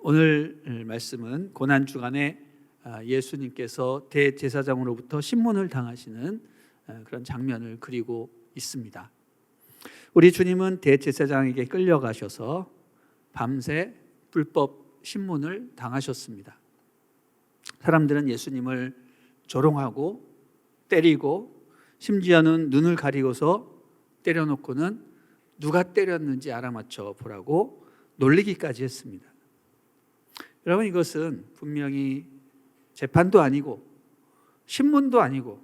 오늘 말씀은 고난주간에 예수님께서 대제사장으로부터 신문을 당하시는 그런 장면을 그리고 있습니다. 우리 주님은 대제사장에게 끌려가셔서 밤새 불법 신문을 당하셨습니다. 사람들은 예수님을 조롱하고 때리고 심지어는 눈을 가리고서 때려놓고는 누가 때렸는지 알아맞혀 보라고 놀리기까지 했습니다. 여러분, 이것은 분명히 재판도 아니고 신문도 아니고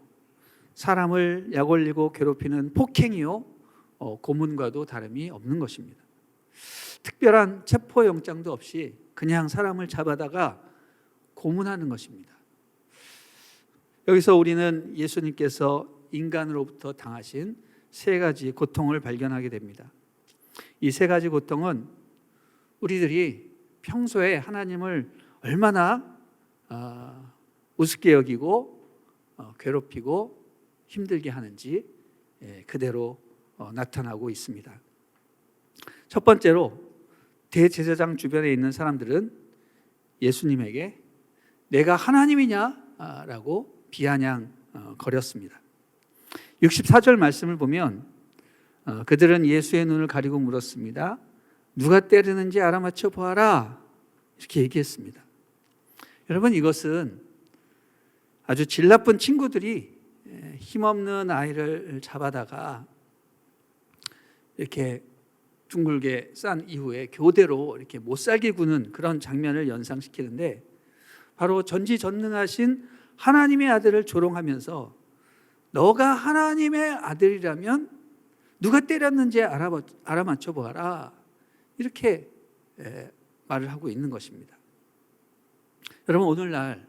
사람을 약올리고 괴롭히는 폭행이요 고문과도 다름이 없는 것입니다. 특별한 체포영장도 없이 그냥 사람을 잡아다가 고문하는 것입니다. 여기서 우리는 예수님께서 인간으로부터 당하신 세 가지 고통을 발견하게 됩니다. 이 세 가지 고통은 우리들이 평소에 하나님을 얼마나 우습게 여기고 괴롭히고 힘들게 하는지 그대로 나타나고 있습니다. 첫 번째로 대제사장 주변에 있는 사람들은 예수님에게 내가 하나님이냐? 라고 비아냥거렸습니다. 64절 말씀을 보면 그들은 예수의 눈을 가리고 물었습니다. 누가 때리는지 알아맞혀 보아라. 이렇게 얘기했습니다. 여러분, 이것은 아주 질 나쁜 친구들이 힘없는 아이를 잡아다가 이렇게 둥글게 싼 이후에 교대로 이렇게 못살게 구는 그런 장면을 연상시키는데, 바로 전지전능하신 하나님의 아들을 조롱하면서 너가 하나님의 아들이라면 누가 때렸는지 알아맞혀 보아라, 이렇게 말을 하고 있는 것입니다. 여러분, 오늘날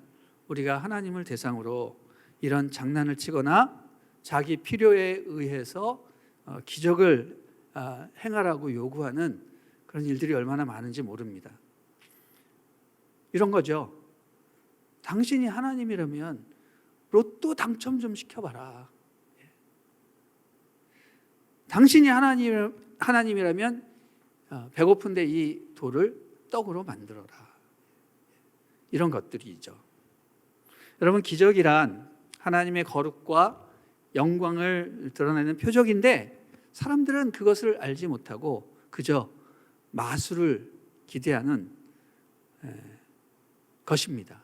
우리가 하나님을 대상으로 이런 장난을 치거나 자기 필요에 의해서 기적을 행하라고 요구하는 그런 일들이 얼마나 많은지 모릅니다. 이런 거죠. 당신이 하나님이라면 로또 당첨 좀 시켜봐라. 당신이 하나님이라면 배고픈데 이 돌을 떡으로 만들어라. 이런 것들이죠. 여러분, 기적이란 하나님의 거룩과 영광을 드러내는 표적인데 사람들은 그것을 알지 못하고 그저 마술을 기대하는 것입니다.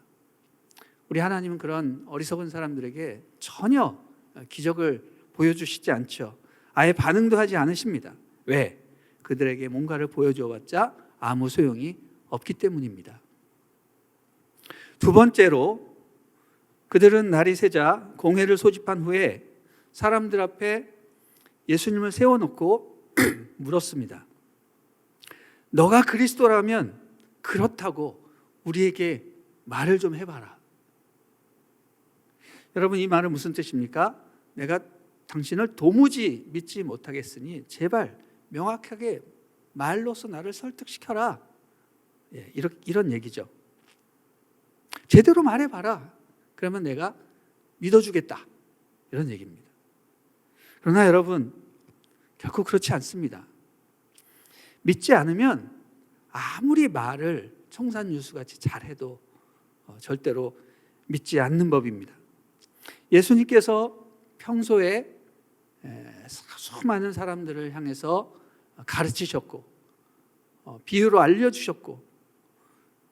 우리 하나님은 그런 어리석은 사람들에게 전혀 기적을 보여주시지 않죠. 아예 반응도 하지 않으십니다. 왜? 그들에게 뭔가를 보여줘봤자 아무 소용이 없기 때문입니다. 두 번째로, 그들은 날이 새자 공회를 소집한 후에 사람들 앞에 예수님을 세워놓고 물었습니다. 너가 그리스도라면 그렇다고 우리에게 말을 좀 해봐라. 여러분, 이 말은 무슨 뜻입니까? 내가 당신을 도무지 믿지 못하겠으니 제발 명확하게 말로서 나를 설득시켜라. 이런 얘기죠. 제대로 말해봐라. 그러면 내가 믿어주겠다. 이런 얘기입니다. 그러나 여러분, 결코 그렇지 않습니다. 믿지 않으면 아무리 말을 청산유수같이 잘해도 절대로 믿지 않는 법입니다. 예수님께서 평소에 수많은 사람들을 향해서 가르치셨고 비유로 알려주셨고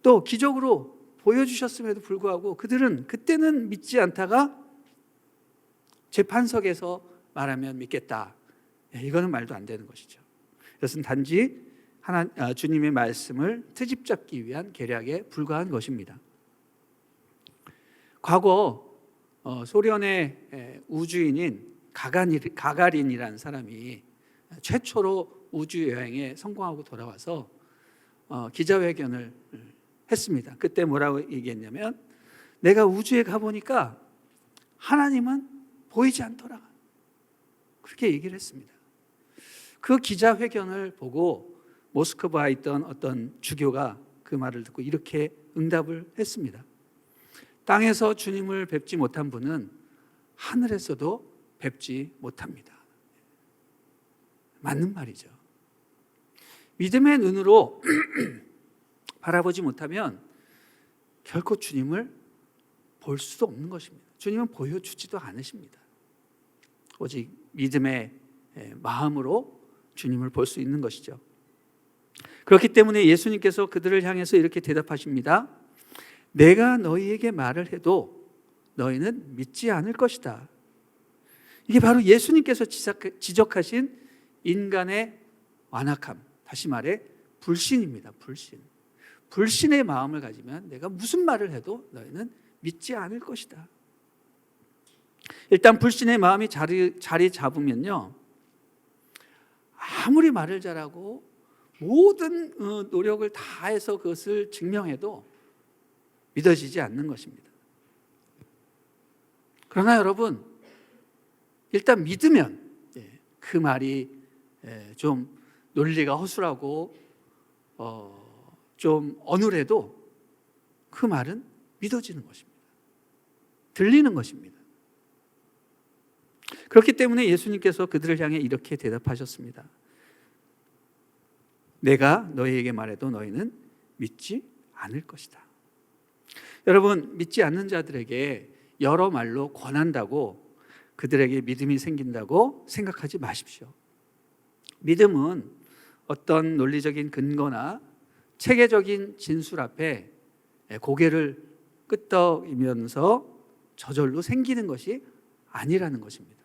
또 기적으로 보여주셨음에도 불구하고 그들은 그때는 믿지 않다가 재판석에서 말하면 믿겠다. 이거는 말도 안 되는 것이죠. 이것은 단지 주님의 말씀을 트집 잡기 위한 계략에 불과한 것입니다. 과거 소련의 우주인인 가가린이라는 사람이 최초로 우주 여행에 성공하고 돌아와서 기자회견을 했습니다. 그때 뭐라고 얘기했냐면, 내가 우주에 가보니까 하나님은 보이지 않더라. 그렇게 얘기를 했습니다. 그 기자회견을 보고 모스크바에 있던 어떤 주교가 그 말을 듣고 이렇게 응답을 했습니다. 땅에서 주님을 뵙지 못한 분은 하늘에서도 뵙지 못합니다. 맞는 말이죠. 믿음의 눈으로 바라보지 못하면 결코 주님을 볼 수도 없는 것입니다. 주님은 보여주지도 않으십니다. 오직 믿음의 마음으로 주님을 볼 수 있는 것이죠. 그렇기 때문에 예수님께서 그들을 향해서 이렇게 대답하십니다. 내가 너희에게 말을 해도 너희는 믿지 않을 것이다. 이게 바로 예수님께서 지적하신 인간의 완악함, 다시 말해 불신입니다. 불신의 마음을 가지면 내가 무슨 말을 해도 너희는 믿지 않을 것이다. 일단 불신의 마음이 자리 잡으면요, 아무리 말을 잘하고 모든 노력을 다해서 그것을 증명해도 믿어지지 않는 것입니다. 그러나 여러분, 일단 믿으면 그 말이 좀 논리가 허술하고 좀 어눌해도 그 말은 믿어지는 것입니다. 들리는 것입니다. 그렇기 때문에 예수님께서 그들을 향해 이렇게 대답하셨습니다. 내가 너희에게 말해도 너희는 믿지 않을 것이다. 여러분, 믿지 않는 자들에게 여러 말로 권한다고 그들에게 믿음이 생긴다고 생각하지 마십시오. 믿음은 어떤 논리적인 근거나 체계적인 진술 앞에 고개를 끄덕이면서 저절로 생기는 것이 아니라는 것입니다.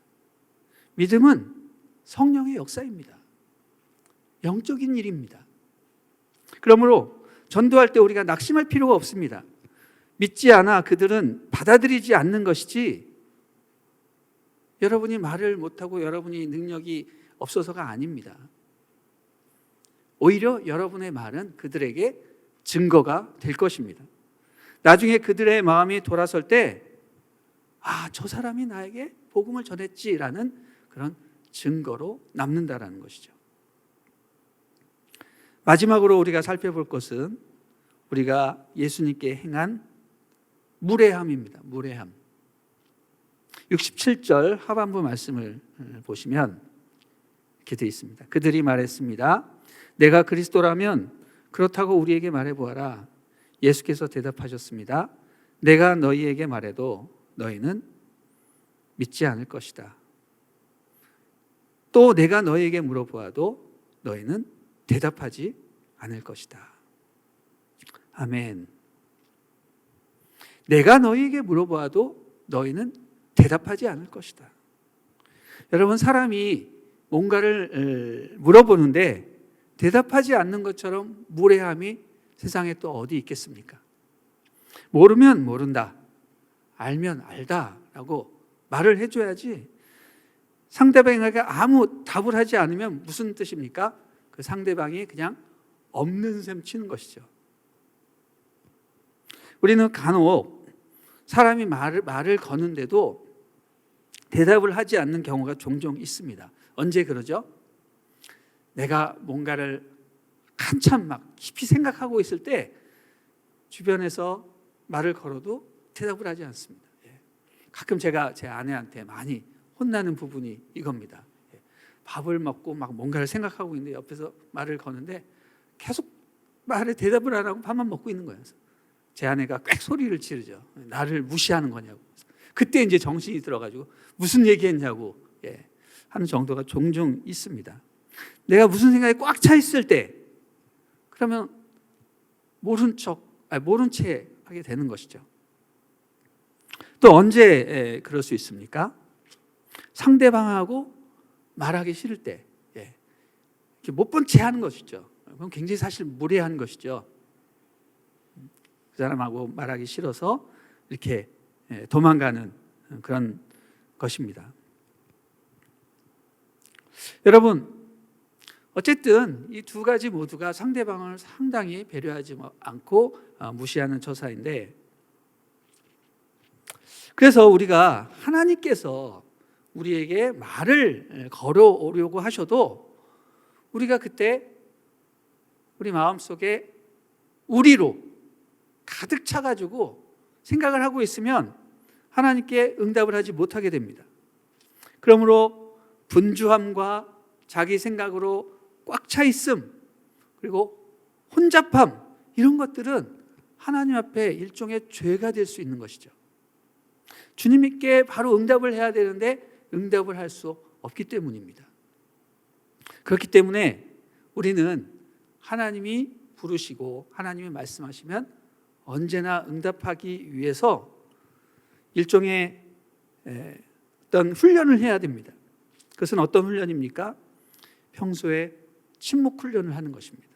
믿음은 성령의 역사입니다. 영적인 일입니다. 그러므로 전도할 때 우리가 낙심할 필요가 없습니다. 믿지 않아 그들은 받아들이지 않는 것이지 여러분이 말을 못하고 여러분이 능력이 없어서가 아닙니다. 오히려 여러분의 말은 그들에게 증거가 될 것입니다. 나중에 그들의 마음이 돌아설 때 저 사람이 나에게 복음을 전했지라는 그런 증거로 남는다라는 것이죠. 마지막으로 우리가 살펴볼 것은 우리가 예수님께 행한 무례함입니다. 무례함. 67절 하반부 말씀을 보시면 이렇게 되어 있습니다. 그들이 말했습니다. 내가 그리스도라면 그렇다고 우리에게 말해보아라. 예수께서 대답하셨습니다. 내가 너희에게 말해도 너희는 믿지 않을 것이다. 또 내가 너희에게 물어보아도 너희는 대답하지 않을 것이다. 아멘. 내가 너희에게 물어보아도 너희는 대답하지 않을 것이다. 여러분, 사람이 뭔가를 물어보는데 대답하지 않는 것처럼 무례함이 세상에 또 어디 있겠습니까? 모르면 모른다, 알면 알다라고 말을 해줘야지. 상대방에게 아무 답을 하지 않으면 무슨 뜻입니까? 그 상대방이 그냥 없는 셈 치는 것이죠. 우리는 간혹 사람이 말을 거는데도 대답을 하지 않는 경우가 종종 있습니다. 언제 그러죠? 내가 뭔가를 한참 막 깊이 생각하고 있을 때 주변에서 말을 걸어도 대답을 하지 않습니다. 가끔 제가 제 아내한테 많이 혼나는 부분이 이겁니다. 밥을 먹고 막 뭔가를 생각하고 있는데 옆에서 말을 거는데 계속 말에 대답을 안 하고 밥만 먹고 있는 거예요. 제 아내가 꽥 소리를 지르죠. 나를 무시하는 거냐고. 그때 이제 정신이 들어가지고 무슨 얘기했냐고 하는 정도가 종종 있습니다. 내가 무슨 생각이 꽉 차 있을 때 그러면 모른 채 하게 되는 것이죠. 또 언제 그럴 수 있습니까? 상대방하고 말하기 싫을 때 이렇게 못 본 채 하는 것이죠. 그럼 굉장히 사실 무례한 것이죠. 그 사람하고 말하기 싫어서 이렇게 도망가는 그런 것입니다. 여러분, 어쨌든 이 두 가지 모두가 상대방을 상당히 배려하지 않고 무시하는 처사인데, 그래서 우리가 하나님께서 우리에게 말을 걸어오려고 하셔도 우리가 그때 우리 마음속에 우리로 가득 차가지고 생각을 하고 있으면 하나님께 응답을 하지 못하게 됩니다. 그러므로 분주함과 자기 생각으로 꽉 차 있음, 그리고 혼잡함, 이런 것들은 하나님 앞에 일종의 죄가 될 수 있는 것이죠. 주님께 바로 응답을 해야 되는데 응답을 할 수 없기 때문입니다. 그렇기 때문에 우리는 하나님이 부르시고 하나님이 말씀하시면 언제나 응답하기 위해서 일종의 어떤 훈련을 해야 됩니다. 그것은 어떤 훈련입니까? 평소에 침묵 훈련을 하는 것입니다.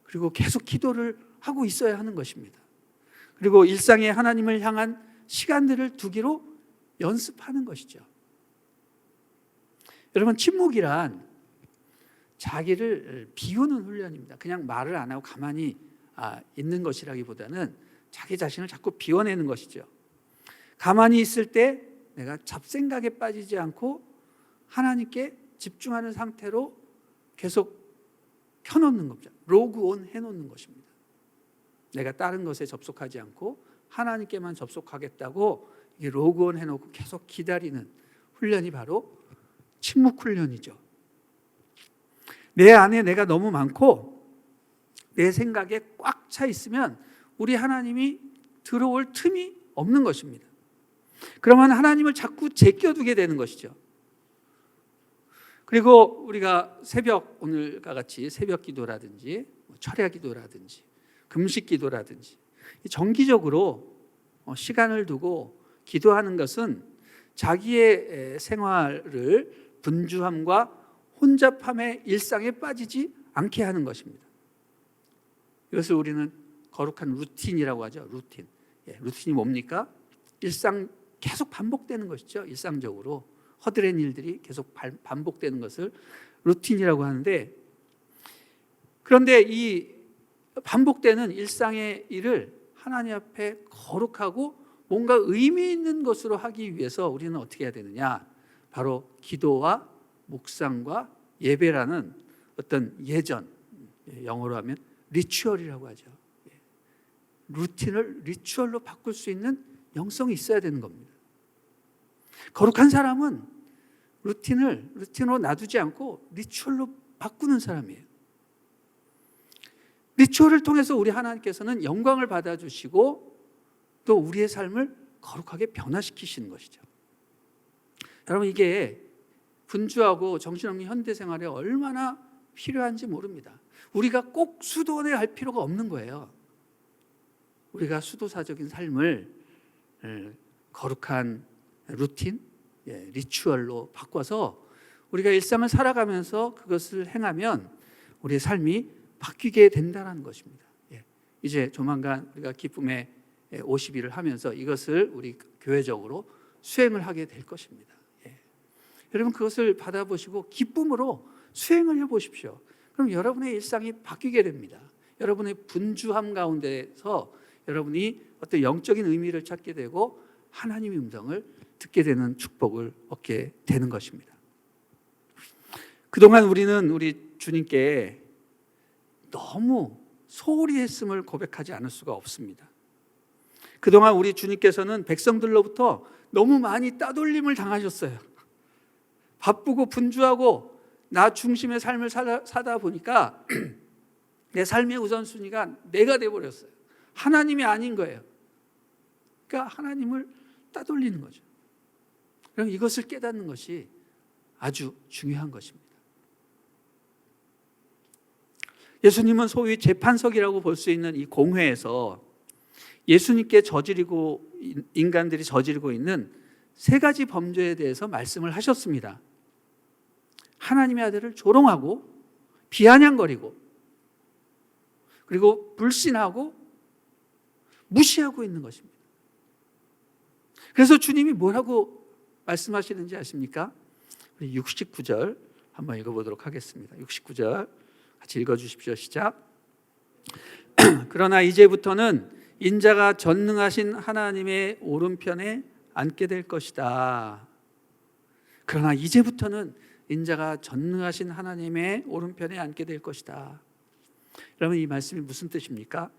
그리고 계속 기도를 하고 있어야 하는 것입니다. 그리고 일상에 하나님을 향한 시간들을 두기로 연습하는 것이죠. 여러분, 침묵이란 자기를 비우는 훈련입니다. 그냥 말을 안 하고 가만히 있는 것이라기보다는 자기 자신을 자꾸 비워내는 것이죠. 가만히 있을 때 내가 잡생각에 빠지지 않고 하나님께 집중하는 상태로 계속 켜놓는 겁니다. 로그온 해놓는 것입니다. 내가 다른 것에 접속하지 않고 하나님께만 접속하겠다고 이게 로그온 해놓고 계속 기다리는 훈련이 바로 침묵 훈련이죠. 내 안에 내가 너무 많고 내 생각에 꽉 차 있으면 우리 하나님이 들어올 틈이 없는 것입니다. 그러면 하나님을 자꾸 제껴두게 되는 것이죠. 그리고 우리가 오늘과 같이 새벽 기도라든지 철야 기도라든지 금식 기도라든지 정기적으로 시간을 두고 기도하는 것은 자기의 생활을 분주함과 혼잡함의 일상에 빠지지 않게 하는 것입니다. 이것을 우리는 거룩한 루틴이라고 하죠. 루틴이 뭡니까? 일상 계속 반복되는 것이죠. 일상적으로 허드렛 일들이 계속 반복되는 것을 루틴이라고 하는데, 그런데 이 반복되는 일상의 일을 하나님 앞에 거룩하고 뭔가 의미 있는 것으로 하기 위해서 우리는 어떻게 해야 되느냐? 바로 기도와 묵상과 예배라는 어떤 영어로 하면 리추얼이라고 하죠. 루틴을 리추얼로 바꿀 수 있는 영성이 있어야 되는 겁니다. 거룩한 사람은 루틴으로 놔두지 않고 리추얼로 바꾸는 사람이에요. 리추얼을 통해서 우리 하나님께서는 영광을 받아주시고 또 우리의 삶을 거룩하게 변화시키시는 것이죠. 여러분, 이게 분주하고 정신없는 현대생활에 얼마나 필요한지 모릅니다. 우리가 꼭 수도원에 갈 필요가 없는 거예요. 우리가 수도사적인 삶을 거룩한 루틴, 리추얼로 바꿔서 우리가 일상을 살아가면서 그것을 행하면 우리의 삶이 바뀌게 된다는 것입니다. 이제 조만간 우리가 기쁨의 50일을 하면서 이것을 우리 교회적으로 수행을 하게 될 것입니다. 여러분, 그것을 받아보시고 기쁨으로 수행을 해보십시오. 그럼 여러분의 일상이 바뀌게 됩니다. 여러분의 분주함 가운데서 여러분이 어떤 영적인 의미를 찾게 되고 하나님의 음성을 듣게 되는 축복을 얻게 되는 것입니다. 그동안 우리는 우리 주님께 너무 소홀히 했음을 고백하지 않을 수가 없습니다. 그동안 우리 주님께서는 백성들로부터 너무 많이 따돌림을 당하셨어요. 바쁘고 분주하고 나 중심의 삶을 사다 보니까 내 삶의 우선순위가 내가 돼버렸어요. 하나님이 아닌 거예요. 그러니까 하나님을 따돌리는 거죠. 그럼 이것을 깨닫는 것이 아주 중요한 것입니다. 예수님은 소위 재판석이라고 볼 수 있는 이 공회에서 예수님께 인간들이 저지르고 있는 세 가지 범죄에 대해서 말씀을 하셨습니다. 하나님의 아들을 조롱하고 비아냥거리고 그리고 불신하고 무시하고 있는 것입니다. 그래서 주님이 뭐라고 말씀하시는지 아십니까? 우리 69절 한번 읽어보도록 하겠습니다. 69절 같이 읽어주십시오. 시작. 그러나 이제부터는 인자가 전능하신 하나님의 오른편에 앉게 될 것이다. 그러나 이제부터는 인자가 전능하신 하나님의 오른편에 앉게 될 것이다. 여러분, 이 말씀이 무슨 뜻입니까?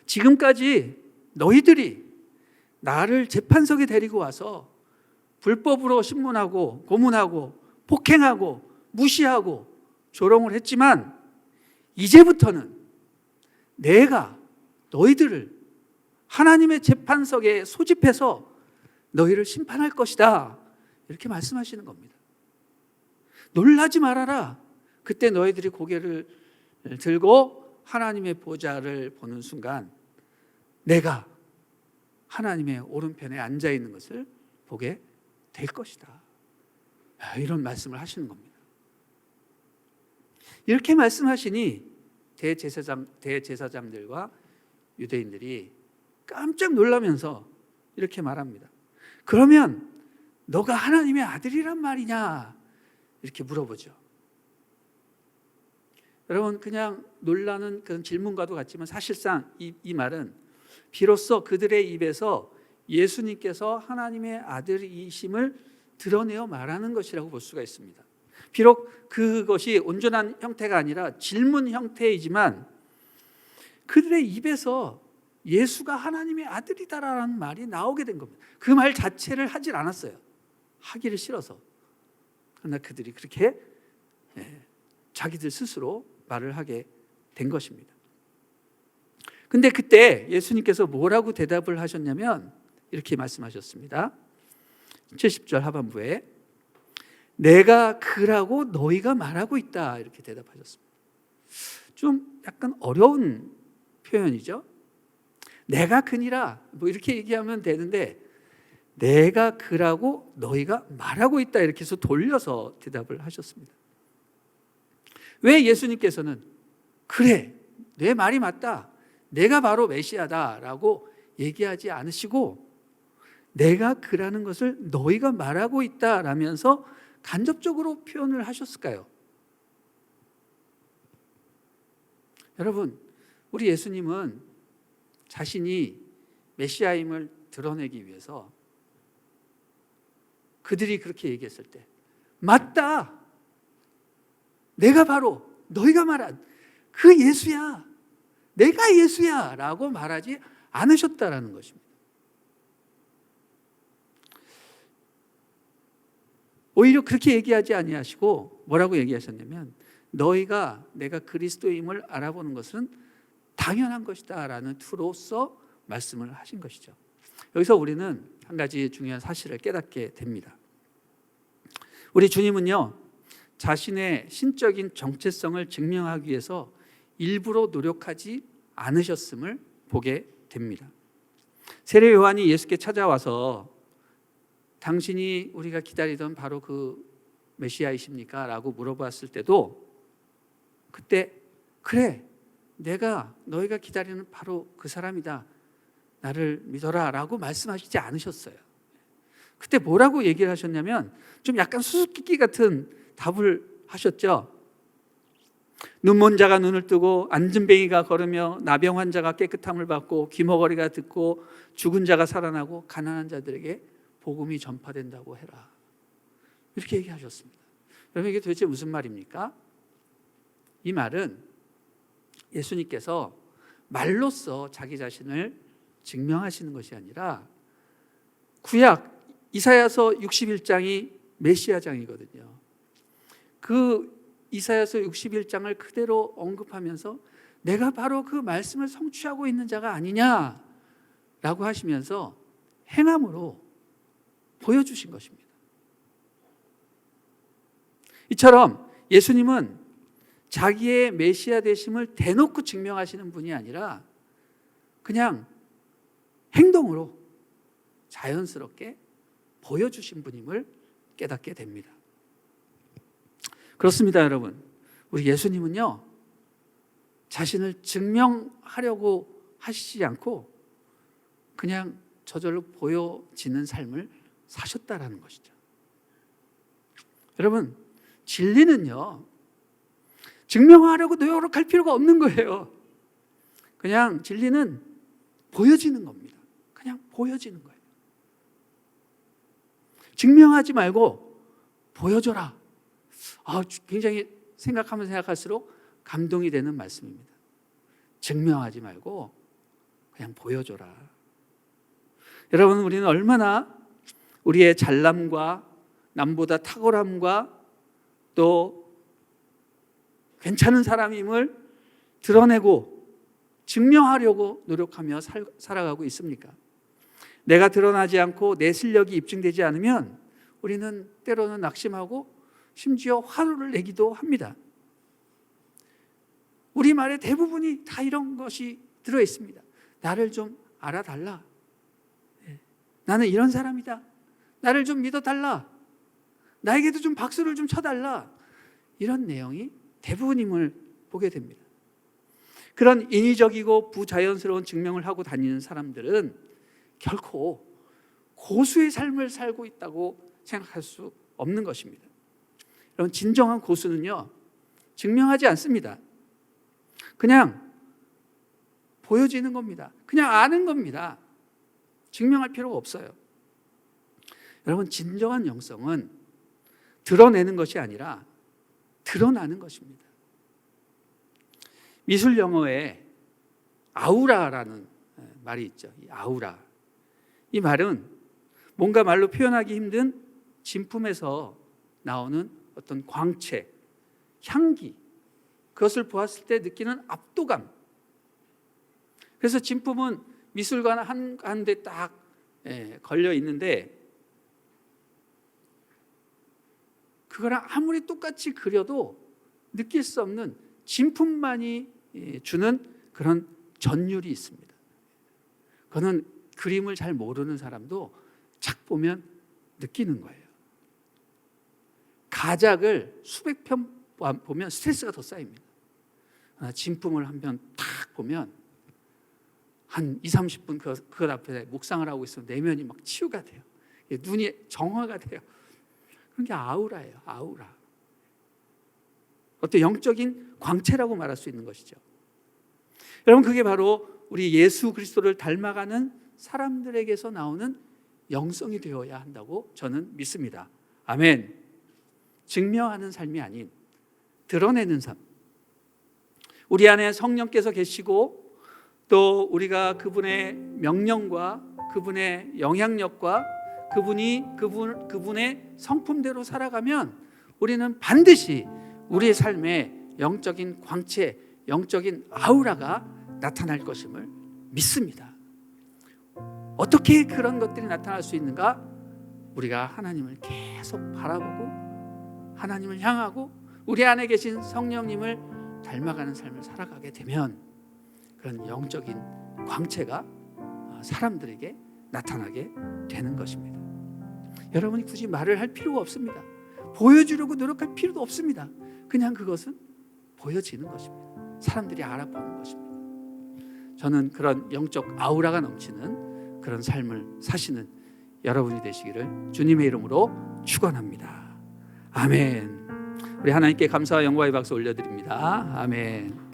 지금까지 너희들이 나를 재판석에 데리고 와서 불법으로 신문하고 고문하고 폭행하고 무시하고 조롱을 했지만 이제부터는 내가 너희들을 하나님의 재판석에 소집해서 너희를 심판할 것이다. 이렇게 말씀하시는 겁니다. 놀라지 말아라. 그때 너희들이 고개를 들고 하나님의 보좌를 보는 순간 내가 하나님의 오른편에 앉아 있는 것을 보게 될 것이다. 이런 말씀을 하시는 겁니다. 이렇게 말씀하시니 대제사장들과 유대인들이 깜짝 놀라면서 이렇게 말합니다. 그러면 너가 하나님의 아들이란 말이냐? 이렇게 물어보죠. 여러분, 그냥 놀라는 그런 질문과도 같지만 사실상 이 말은 비로소 그들의 입에서 예수님께서 하나님의 아들이심을 드러내어 말하는 것이라고 볼 수가 있습니다. 비록 그것이 온전한 형태가 아니라 질문 형태이지만 그들의 입에서 예수가 하나님의 아들이다라는 말이 나오게 된 겁니다. 그 말 자체를 하질 않았어요. 하기를 싫어서. 그러나 그들이 그렇게 자기들 스스로 말을 하게 된 것입니다. 근데 그때 예수님께서 뭐라고 대답을 하셨냐면 이렇게 말씀하셨습니다. 70절 하반부에 내가 그라고 너희가 말하고 있다 이렇게 대답하셨습니다. 좀 약간 어려운 표현이죠. 내가 그니라 뭐 이렇게 얘기하면 되는데 내가 그라고 너희가 말하고 있다 이렇게 해서 돌려서 대답을 하셨습니다. 왜 예수님께서는 그래 내 말이 맞다 내가 바로 메시아다라고 얘기하지 않으시고 내가 그라는 것을 너희가 말하고 있다라면서 간접적으로 표현을 하셨을까요? 여러분, 우리 예수님은 자신이 메시아임을 드러내기 위해서 그들이 그렇게 얘기했을 때 맞다! 내가 바로 너희가 말한 그 예수야! 내가 예수야! 라고 말하지 않으셨다라는 것입니다. 오히려 그렇게 얘기하지 아니하시고 뭐라고 얘기하셨냐면 너희가 내가 그리스도임을 알아보는 것은 당연한 것이다 라는 투로서 말씀을 하신 것이죠. 여기서 우리는 한 가지 중요한 사실을 깨닫게 됩니다. 우리 주님은요 자신의 신적인 정체성을 증명하기 위해서 일부러 노력하지 않으셨음을 보게 됩니다. 세례 요한이 예수께 찾아와서 당신이 우리가 기다리던 바로 그 메시아이십니까? 라고 물어봤을 때도 그때 그래 내가 너희가 기다리는 바로 그 사람이다 나를 믿어라 라고 말씀하시지 않으셨어요. 그때 뭐라고 얘기를 하셨냐면 좀 약간 수수께끼 같은 답을 하셨죠. 눈먼 자가 눈을 뜨고 안진뱅이가 걸으며 나병 환자가 깨끗함을 받고 귀머거리가 듣고 죽은 자가 살아나고 가난한 자들에게 복음이 전파된다고 해라. 이렇게 얘기하셨습니다. 여러분 이게 도대체 무슨 말입니까? 이 말은 예수님께서 말로써 자기 자신을 증명하시는 것이 아니라 구약 이사야서 61장이 메시아장이거든요. 그 이사야서 61장을 그대로 언급하면서 내가 바로 그 말씀을 성취하고 있는 자가 아니냐라고 하시면서 행함으로 보여주신 것입니다. 이처럼 예수님은 자기의 메시아 되심을 대놓고 증명하시는 분이 아니라 그냥 행동으로 자연스럽게 보여주신 분임을 깨닫게 됩니다. 그렇습니다, 여러분. 우리 예수님은요, 자신을 증명하려고 하시지 않고 그냥 저절로 보여지는 삶을 사셨다라는 것이죠. 여러분, 진리는요, 증명하려고 노력할 필요가 없는 거예요. 그냥 진리는 보여지는 겁니다. 그냥 보여지는 거예요. 증명하지 말고 보여줘라. 굉장히 생각하면 생각할수록 감동이 되는 말씀입니다. 증명하지 말고 그냥 보여줘라. 여러분, 우리는 얼마나 우리의 잘남과 남보다 탁월함과 또 괜찮은 사람임을 드러내고 증명하려고 노력하며 살아가고 있습니까? 내가 드러나지 않고 내 실력이 입증되지 않으면 우리는 때로는 낙심하고 심지어 화를 내기도 합니다. 우리 말의 대부분이 다 이런 것이 들어 있습니다. 나를 좀 알아달라. 나는 이런 사람이다. 나를 좀 믿어달라. 나에게도 좀 박수를 좀 쳐달라. 이런 내용이 대부분임을 보게 됩니다. 그런 인위적이고 부자연스러운 증명을 하고 다니는 사람들은 결코 고수의 삶을 살고 있다고 생각할 수 없는 것입니다. 여러분, 진정한 고수는요, 증명하지 않습니다. 그냥 보여지는 겁니다. 그냥 아는 겁니다. 증명할 필요가 없어요. 여러분, 진정한 영성은 드러내는 것이 아니라 드러나는 것입니다. 미술 영어에 아우라라는 말이 있죠. 이 아우라. 이 말은 뭔가 말로 표현하기 힘든 진품에서 나오는 어떤 광채, 향기, 그것을 보았을 때 느끼는 압도감. 그래서 진품은 미술관 한 대 딱 걸려 있는데 그거랑 아무리 똑같이 그려도 느낄 수 없는 진품만이 주는 그런 전율이 있습니다. 그거는 그림을 잘 모르는 사람도 착 보면 느끼는 거예요. 가작을 수백 편 보면 스트레스가 더 쌓입니다. 진품을 한 편 탁 보면 한 20-30분 그것 앞에 묵상을 하고 있으면 내면이 막 치유가 돼요. 눈이 정화가 돼요. 그런 게 아우라예요. 아우라. 어떤 영적인 광채라고 말할 수 있는 것이죠. 여러분, 그게 바로 우리 예수 그리스도를 닮아가는 사람들에게서 나오는 영성이 되어야 한다고 저는 믿습니다. 아멘. 증명하는 삶이 아닌 드러내는 삶. 우리 안에 성령께서 계시고 또 우리가 그분의 명령과 그분의 영향력과 그분의 성품대로 살아가면 우리는 반드시 우리의 삶에 영적인 광채, 영적인 아우라가 나타날 것임을 믿습니다. 어떻게 그런 것들이 나타날 수 있는가? 우리가 하나님을 계속 바라보고 하나님을 향하고 우리 안에 계신 성령님을 닮아가는 삶을 살아가게 되면 그런 영적인 광채가 사람들에게 나타나게 되는 것입니다. 여러분이 굳이 말을 할 필요가 없습니다. 보여주려고 노력할 필요도 없습니다. 그냥 그것은 보여지는 것입니다. 사람들이 알아보는 것입니다. 저는 그런 영적 아우라가 넘치는 그런 삶을 사시는 여러분이 되시기를 주님의 이름으로 축원합니다. 아멘. 우리 하나님께 감사와 영광의 박수 올려드립니다. 아멘.